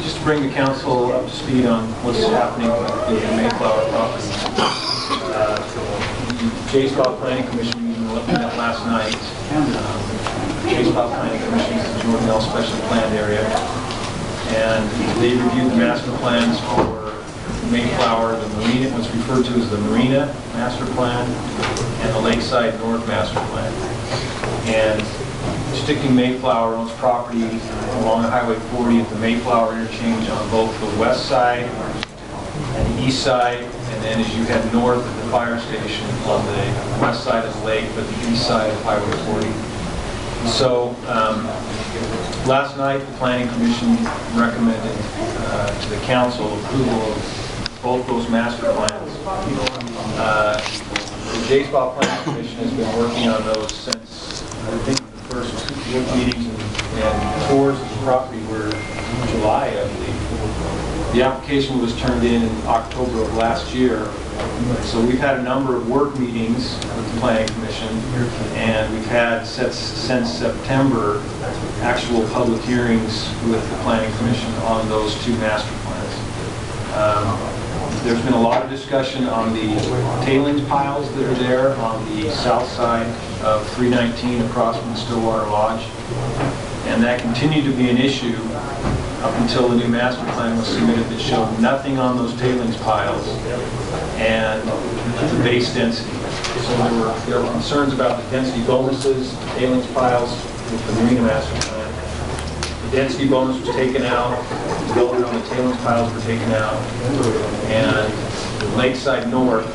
Just to bring the council up to speed on what's happening with the Mayflower property. The JSPA Planning Commission meeting we met last night. JSPA Planning Commission is the Jordan L Special Planned Area, and they reviewed the master plans for Mayflower, the marina, what's referred to as the Marina Master Plan, and the Lakeside North Master Plan. And sticking Mayflower owns property along Highway 40 at the Mayflower interchange on both the west side and the east side, and then as you head north at the fire station on the west side of the lake, but the east side of Highway 40. So last night the Planning Commission recommended to the council approval of both those master plans. The JSPA Planning Commission has been working on those since I think the first two meetings and tours of the property were in July, I believe. The application was turned in October of last year. So we've had a number of work meetings with the Planning Commission, and we've had since September actual public hearings with the Planning Commission on those two master plans. There's been a lot of discussion on the tailings piles that are there on the south side of 319 across from the Stillwater Lodge, and that continued to be an issue up until the new master plan was submitted that showed nothing on those tailings piles and the base density. So there were concerns about the density bonuses, the tailings piles with the marina master plan. The density bonus was taken out, development on the tailings piles were taken out, and Lakeside North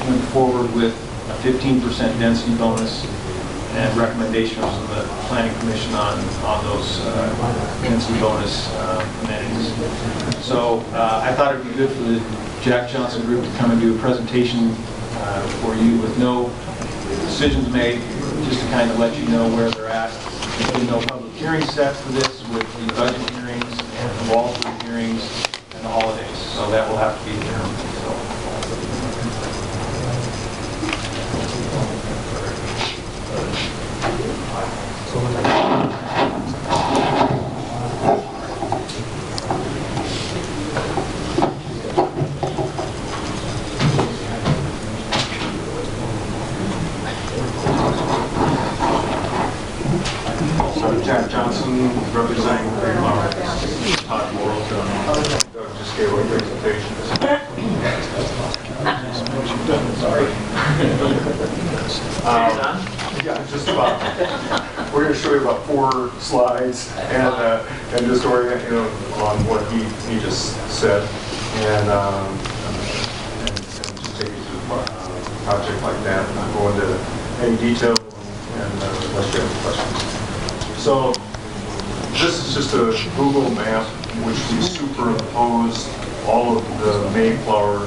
went forward with a 15% density bonus and recommendations from the Planning Commission on those density bonus amenities. So I thought it'd be good for the Jack Johnson Group to come and do a presentation for you with no decisions made, just to kind of let you know where they're at. There's been no public hearing set for this with the budget hearings and the walkthrough hearings and the holidays, so that will have to be there. Jack Johnson, representing Mayflower. Todd Morrell, Doug just gave a presentation. Sorry. Yeah, just about. We're going to show you about 4 slides and just orient you on what he just said, and just take you through a project like that, and not go into any detail unless you have questions. So this is just a Google map which we superimposed all of the Mayflower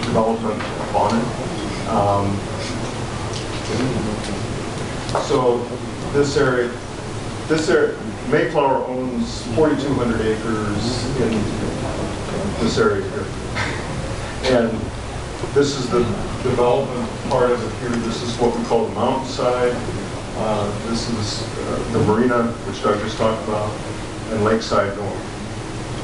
development on it. So this area, Mayflower owns 4,200 acres in this area here. And this is the development part of it here. This is what we call the mountainside. This is the marina, which Doug just talked about, and Lakeside North.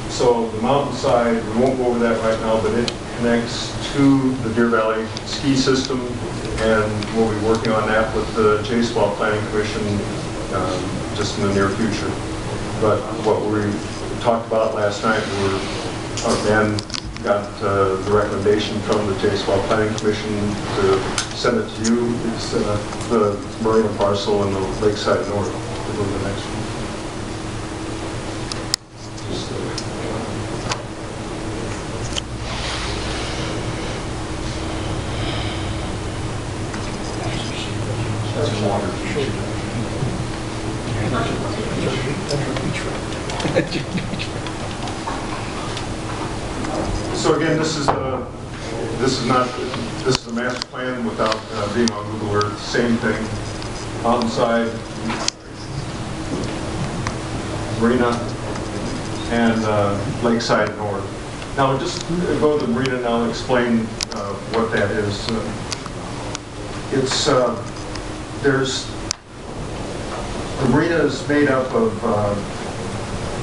So the mountainside, we won't go over that right now, but it connects to the Deer Valley ski system, and we'll be working on that with the JSPA Planning Commission just in the near future. But what we talked about last night, our men got the recommendation from the JSPA Planning Commission to send it to you. It's the marina parcel and the Lakeside North. We'll go to the next one. That's water. So again, this is a master plan without being on Google Earth. Same thing, mountainside, marina, and Lakeside North. Now, just go to the marina now and explain what that is. It's the marina is made up of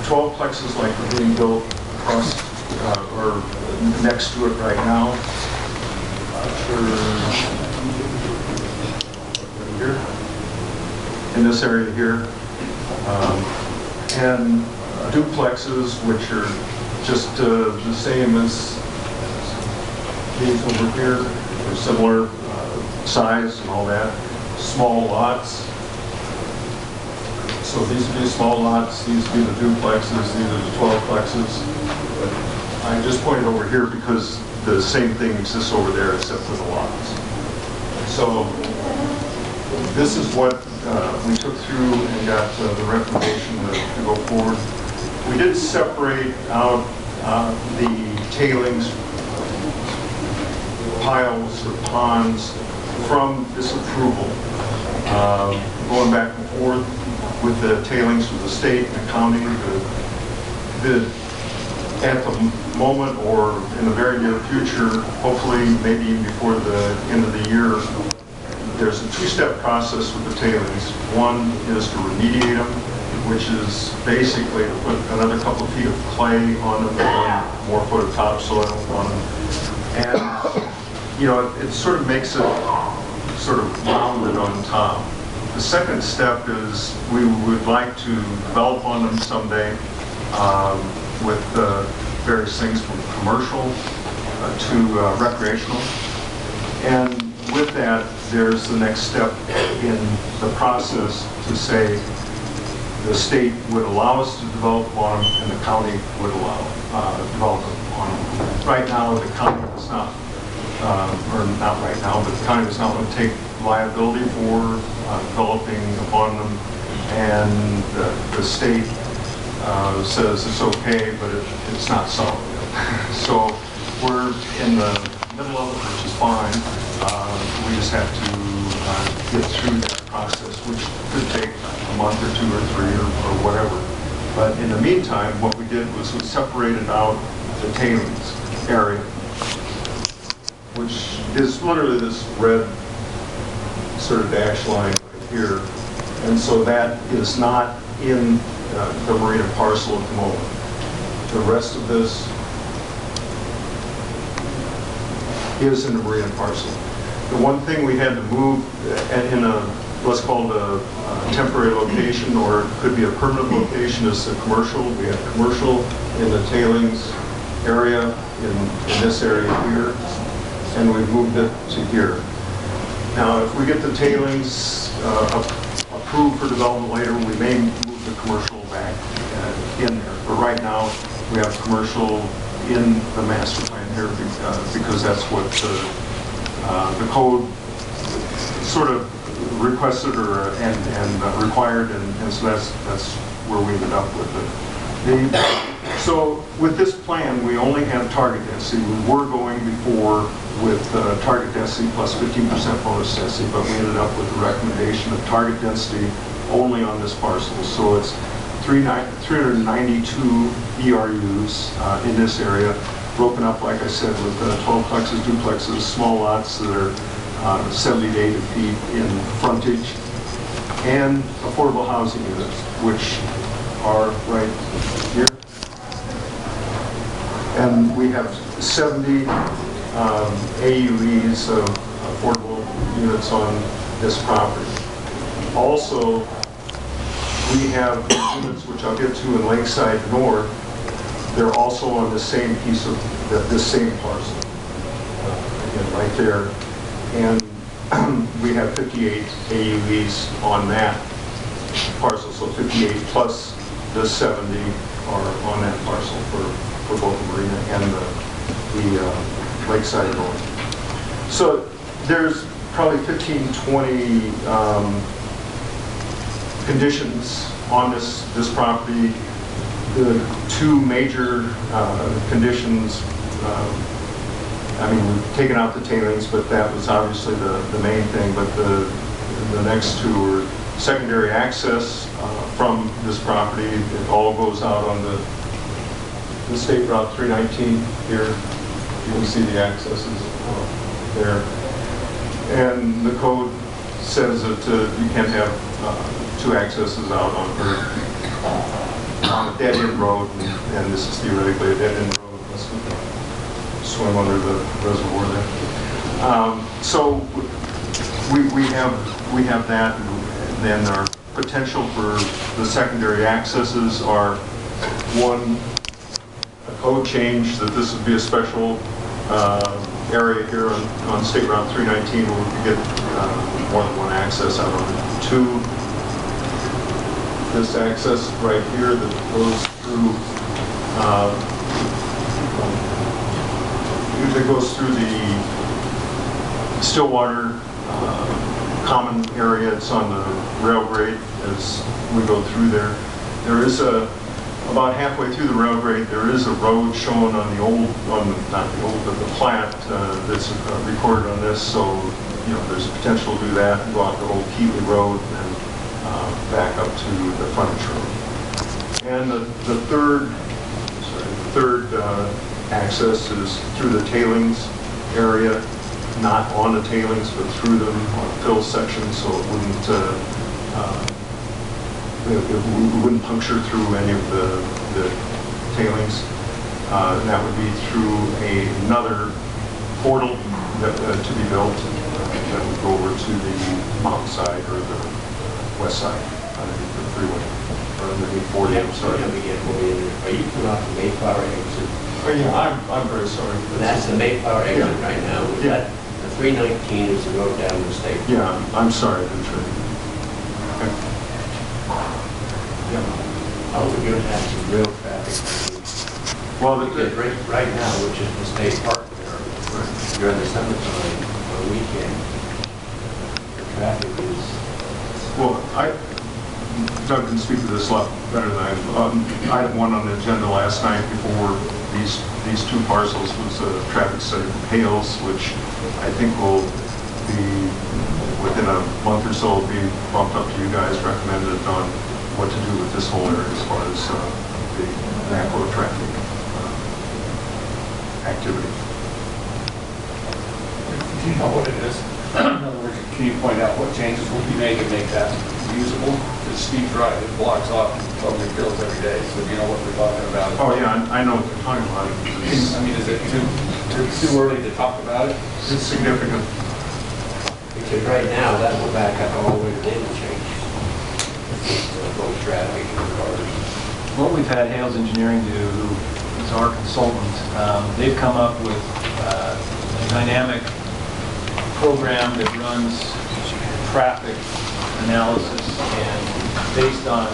12 plexes like are being built across or next to it right now. Here, in this area here, and duplexes, which are just the same as these over here, or similar size and all that. Small lots. So these would be small lots, these would be the duplexes, these are the 12 plexes. But I just pointed over here because the same thing exists over there except for the lots. So this is what we took through and got the recommendation to go forward. We did separate out the tailings piles or ponds from this approval, going back and forth with the tailings with the state and the county. At the moment or in the very near future, hopefully maybe even before the end of the year, there's a two-step process with the tailings. One is to remediate them, which is basically to put another couple of feet of clay on them and one more foot of topsoil on them. And, you know, it sort of makes it sort of rounded on top. The second step is we would like to develop on them someday with various things from commercial to recreational. And with that, there's the next step in the process to say the state would allow us to develop on them and the county would allow development on them. Right now, the county does not, or not right now, but the county does not want to take liability for developing upon them, and the state says it's okay, but it's not solid. So we're in the middle of it, which is fine. We just have to get through that process, which could take a month or two or three or whatever. But in the meantime, what we did was we separated out the tailings area, which is literally this red sort of dash line right here. And so that is not in the marina parcel at the moment. The rest of this is in the marina parcel. The one thing we had to move in a, let's call it a temporary location, or it could be a permanent location, is the commercial. We had commercial in the tailings area, in this area here, and we moved it to here. Now, if we get the tailings approved for development later, we may move the commercial back in there. But right now, we have commercial in the master plan here because that's what the code sort of requested and required, and so that's where we ended up with it. So with this plan, we only have target density. We were going before with target density plus 15% bonus density, but we ended up with a recommendation of target density only on this parcel. So it's 392 ERUs in this area, broken up, like I said, with 12 plexes, duplexes, small lots that are 70 to 80 feet in frontage, and affordable housing units, which are right here. And we have 70 AUVs of affordable units on this property. Also, we have units which I'll get to in Lakeside North. They're also on the same piece of this same parcel, again, right there. And we have 58 AUVs on that parcel, so 58 plus the 70 are on that parcel for both the marina and the Lakeside North. So there's probably 15, 20 conditions on this property. The two major conditions, I mean, we've taken out the tailings, but that was obviously the main thing, but the next two are secondary access from this property. It all goes out on the State Route 319 here. You can see the accesses there. And the code says that you can't have two accesses out on a dead-end road, and this is theoretically a dead-end road. Let's swim under the reservoir there. So we have that, and then our potential for the secondary accesses are, one, a code change that this would be a special area here on State Route 319 where we could get more than one access out on it. Two, this access right here that goes through the Stillwater common area. It's on the rail grade as we go through there. There is about halfway through the rail grade, there is a road shown on the old, not the old, but the plat that's recorded on this. So, you know, there's a potential to do that, go out the old Keeley Road and back up to the frontage road. And the third access is through the tailings area, not on the tailings, but through them on a fill section, so it wouldn't puncture through any of the tailings. And that would be through another portal to be built that would go over to the mountain side or the west side underneath the freeway, or underneath 40, I'm sorry. Are you coming off the Mayflower exit? Oh, yeah, I'm very sorry. That's the Mayflower exit Yeah. right now. Yeah. The 319 is the road down the state. Yeah, I'm sorry, I didn't try. Okay. Oh, we're going to have some real traffic. Well, Because right now, which is the state park there, during the summertime, on a weekend, the traffic is... well, Doug can speak to this a lot better than I. Item one on the agenda last night before these two parcels was a traffic study from Hales, which I think will be, within a month or so, will be bumped up to you guys, recommended on what to do with this whole area as far as the macro traffic activity. Do you know what it is? In other words, can you point out what changes will be made to make that usable? The steep drive, it blocks off public fields every day, so do you know what we're talking about? Oh yeah, I know what you're talking about. I mean, is it too early to talk about it? It's significant. Because right now, that will back up all the way to the interchange. Both traffic and cars. What we've had Hales Engineering do, who is our consultant, they've come up with a dynamic program that runs traffic analysis, and based on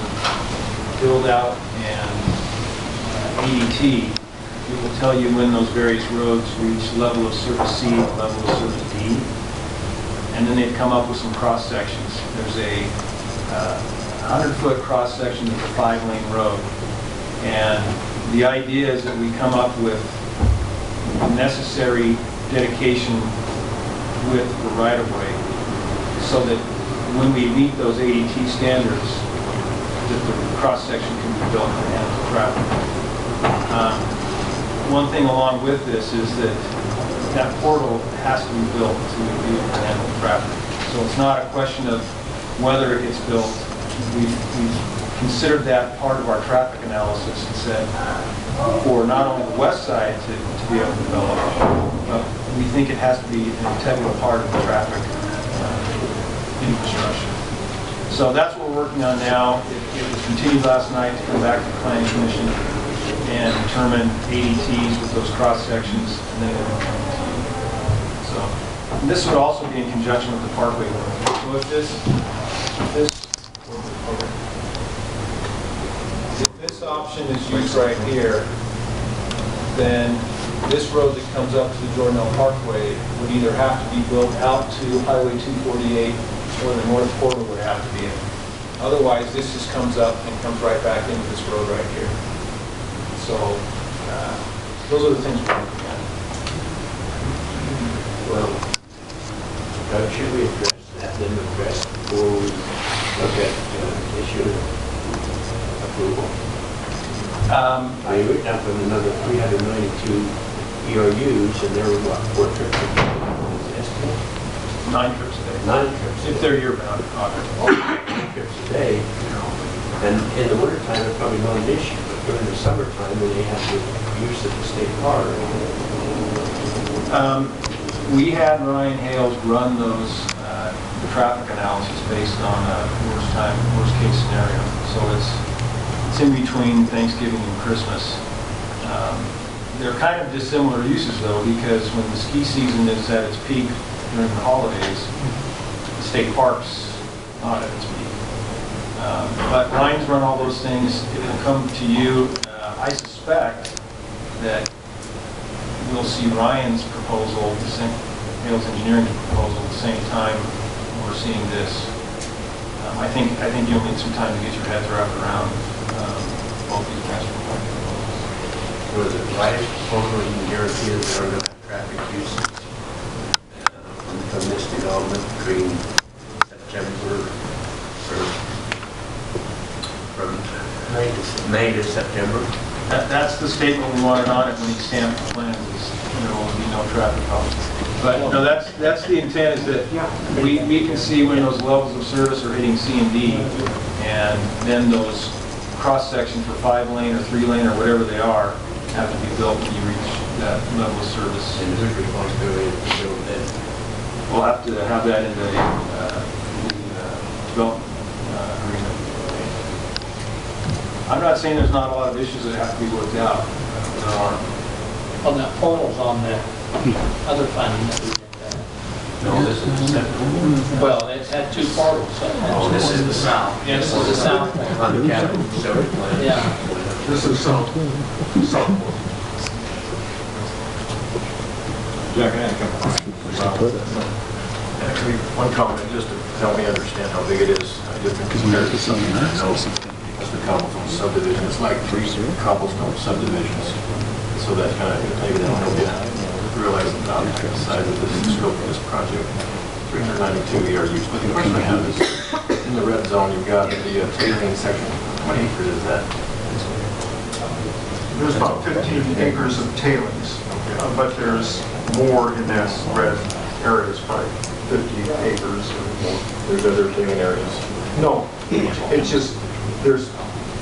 build out and EDT, it will tell you when those various roads reach level of surface C, level of surface D, and then they've come up with some cross sections. There's a 100-foot cross section of a 5-lane road, and the idea is that we come up with necessary dedication width for right-of-way, so that when we meet those ADT standards, that the cross-section can be built to handle traffic. One thing along with this is that that portal has to be built to be able to handle traffic. So it's not a question of whether it gets built. We've considered that part of our traffic analysis and said, for not only the west side to be able to develop, but we think it has to be an integral part of the traffic infrastructure. So that's what we're working on now. It was continued last night to come back to the Planning Commission and determine ADTs with those cross sections, and then it would come to you. So and this would also be in conjunction with the Parkway work. So if this option is used right here, then this road that comes up to the Jordan L. Parkway would either have to be built out to Highway 248 or the north portal would have to be in. Otherwise, this just comes up and comes right back into this road right here. So those are the things we're looking at. Well, should we address that, then address before we look at issue approval? I looked up on another 392 ERUs, and there were what, 4 trips? 9 trips a day. 9 trips. If they're year-round, obviously. 9 trips a day, and in the wintertime, it's probably not an issue, but during the summertime, when they have to use the state park. We had Ryan Hales run those traffic analysis based on a worst case scenario. So it's in between Thanksgiving and Christmas. They're kind of dissimilar uses though, because when the ski season is at its peak during the holidays, the state park's not at its peak. But Ryan's run all those things. It'll come to you. I suspect that we'll see Ryan's proposal, the same, Hales Engineering proposal, at the same time we're seeing this. I think you'll need some time to get your heads wrapped around both these master plan proposals. Was it right proposal you can guarantee that there are no traffic uses from this development between September or from May to September? That's the statement we wanted on it when he stamped the plan, is there will be no traffic problems. But no, that's the intent, is that we can see when those levels of service are hitting C and D, and then those cross sections for 5-lane or 3-lane or whatever they are have to be built when you reach that level of service. And whose responsibility to build that? We'll have to have that in the development agreement. I'm not saying there's not a lot of issues that have to be worked out. There are. On that portals on the other funding that we did. No, this is the separate. Well, it had 2 portals. Oh, this is the south. Yeah, this is the south one. On the capital facility plan. Yeah. This is south. Jack, I had a couple questions. Actually, one comment, just to help me understand how big it is. I did compare it to something I know. It's the cobblestone subdivision. It's like 3 cobblestone subdivisions. So that kind of, maybe that'll help you realize about the size of this scope of this project. 392 ERUs. But the question I have is, in the red zone, you've got the tailing section. How many acres is that? There's about 15 acres of tailings, but there's more in that red area. It's probably 50 acres or more. There's other tailing areas. No, it's just, there's,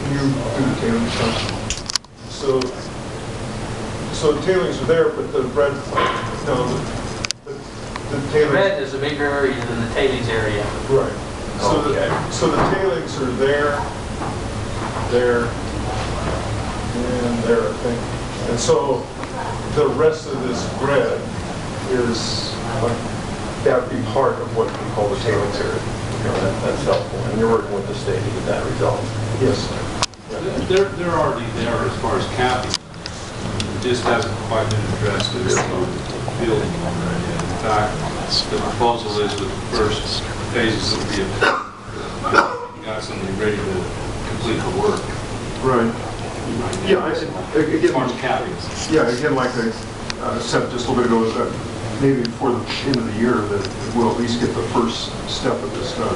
you do the tailings stuff. So the tailings are there, but the red, no, the tailings. Red is a bigger area than the tailings area. Right. So the tailings are there, and there, I think. And so the rest of this red is, that would be part of what we call the tailings area. That's helpful. And you're working with the state to get that resolved. Yes. They're already there as far as capping. It just hasn't quite been addressed in the field. In fact, the proposal is with the first phases will be, you got somebody ready to complete the work. Right. Yeah, As again, far as capping. yeah, again, like I said just a little bit ago, maybe before the end of the year, that we'll at least get the first step of this done.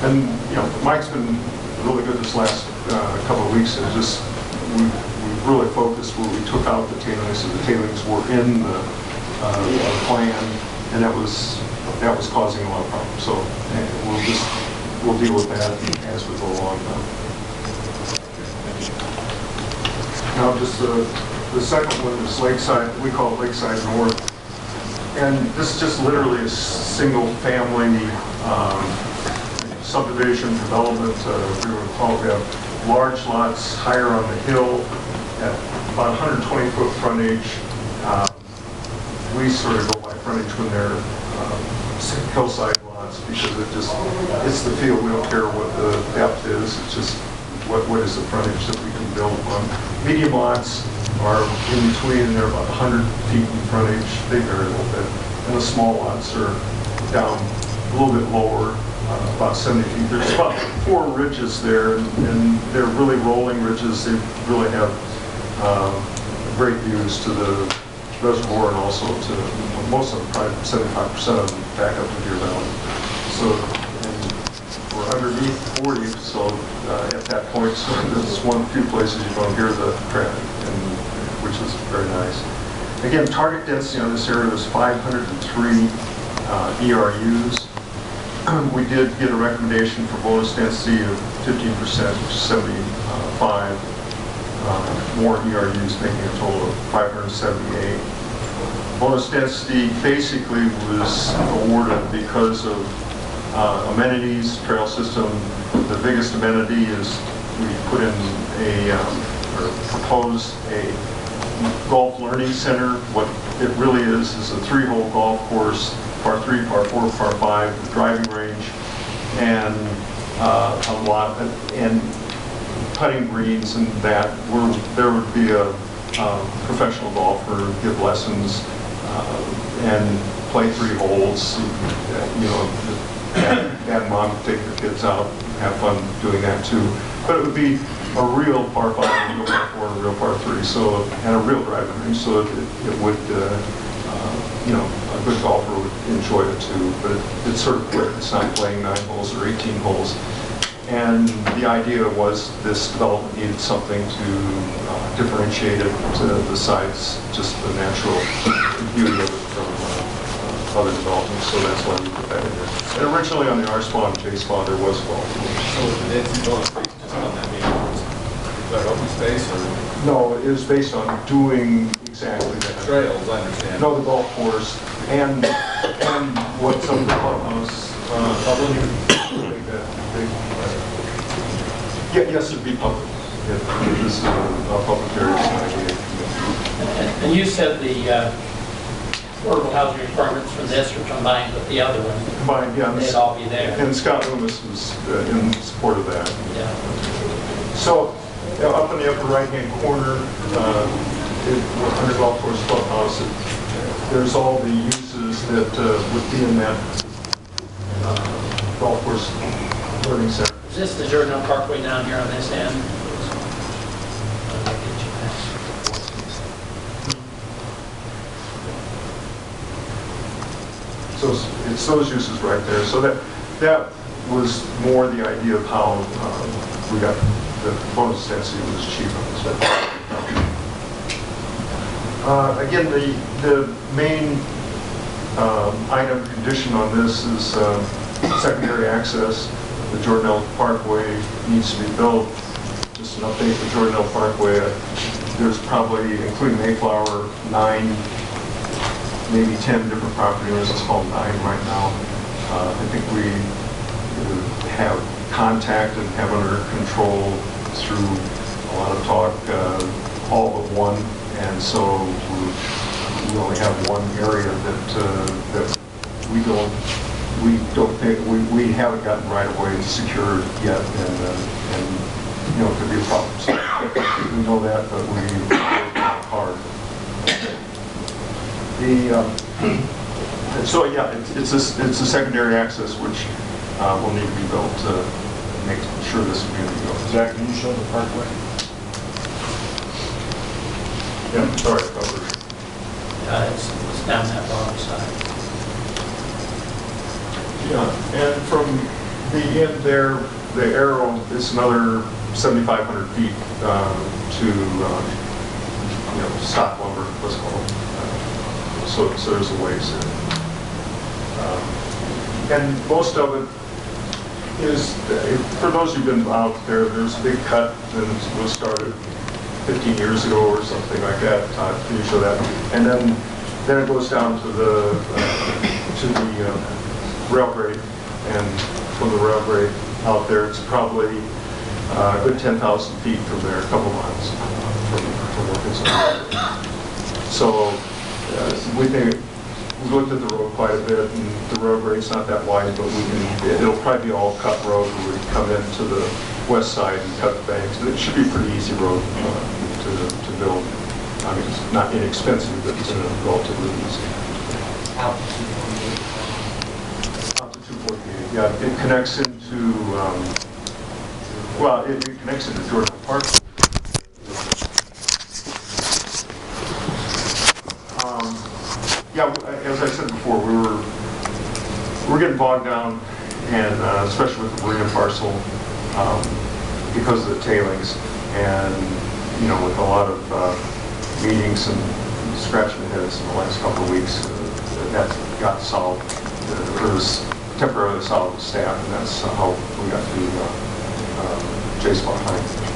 And, you know, Mike's been really good this last couple of weeks, and just, we really focused where we took out the tailings, so the tailings were in the plan, and that was causing a lot of problems. So we'll deal with that as we go along now. Now, just the second one is Lakeside, we call it Lakeside North. And this is just literally a single-family subdivision development. We have large lots higher on the hill at about 120-foot frontage. We sort of go by frontage when they're hillside lots because it's the field. We don't care what the depth is. It's just what is the frontage that we can build on. Medium lots are in between. They're about 100 feet in frontage. They vary a little bit. And the small lots are down a little bit lower, about 70 feet. There's about 4 ridges there, and they're really rolling ridges. They really have great views to the reservoir and also to most of them, probably 75% of them back up to Deer Valley. So we're underneath 40, so at that point, so this is one of the few places you don't hear the traffic, which is very nice. Again, target density on this area was 503 ERUs. We did get a recommendation for bonus density of 15%, which is 75 more ERUs, making a total of 578. Bonus density basically was awarded because of amenities, trail system. The biggest amenity is we put in or proposed a golf learning center. What it really is a 3-hole golf course, par 3, par 4, par 5, driving range, and a lot, and putting greens, and that there would be a professional golfer give lessons and play 3 holes. You know, dad and mom take their kids out, have fun doing that too. But it would be a real par 5, a real par 4, a real par 3, so, and a real driving range, so it would, you know, a good golfer would enjoy it too. But it's sort of quick. It's not playing 9 holes or 18 holes. And the idea was this development needed something to differentiate it besides just the natural beauty of it from other developments, so that's why we put that in there. And originally on the R-SPA and J-SPA there was golf. So the density bonus based just on that being open space or No, it was based on doing exactly that. trails, I understand. No, the golf course and what some of the clubhouse. Yes, it'd be public. This is a public area idea. And you said the affordable housing requirements for this are combined with the other one. Combined, yeah. They'd all be there. And Scott Loomis was in support of that. Yeah. So, up in the upper right-hand corner, under golf course clubhouse, there's all the uses that would be in that golf course learning center. Is this the Jordan Parkway down here on this end? So it's those uses right there. So that was more the idea of how we got the bonus density was achieved on this. Again, the main item condition on this is secondary access. The Jordan Parkway needs to be built. Just an update, the Jordan Parkway, there's probably, including Mayflower, 9, maybe 10 different property owners. It's called 9 right now. I think we have contact and have under control through a lot of talk, all but one, and so we only have one area that we haven't gotten right away secured yet, and you know, it could be a problem. So we know that, but we work hard. So yeah, it's a secondary access which will need to be built to make sure this community goes. Zach, can you show the parkway? Yeah, sorry, covered. It's down that bottom side. Yeah, and from the end there, the arrow is another 7,500 feet to you know, stock lumber, let's call it. So there's a ways in. And most of it is, for those who've been out there, there's a big cut that was started 15 years ago or something like that. Todd, can you show that? And then it goes down to the rail grade, and from the rail grade out there, it's probably a good 10,000 feet from there, a couple miles from where it's on. So we think, we've looked at the road quite a bit, and the road grade's not that wide, but it'll probably be all cut road. We would come into the west side and cut the banks. It should be a pretty easy road to build. I mean, it's not inexpensive, but it's relatively easy. Out to 248. Yeah, it connects into, well, it connects into Jordan Park. Yeah, as I said before, we're getting bogged down, and especially with the marina parcel, because of the tailings, and you know, with a lot of meetings and scratching heads in the last couple of weeks, that got solved. or was temporarily solid with staff, and that's how we got to JSPA height.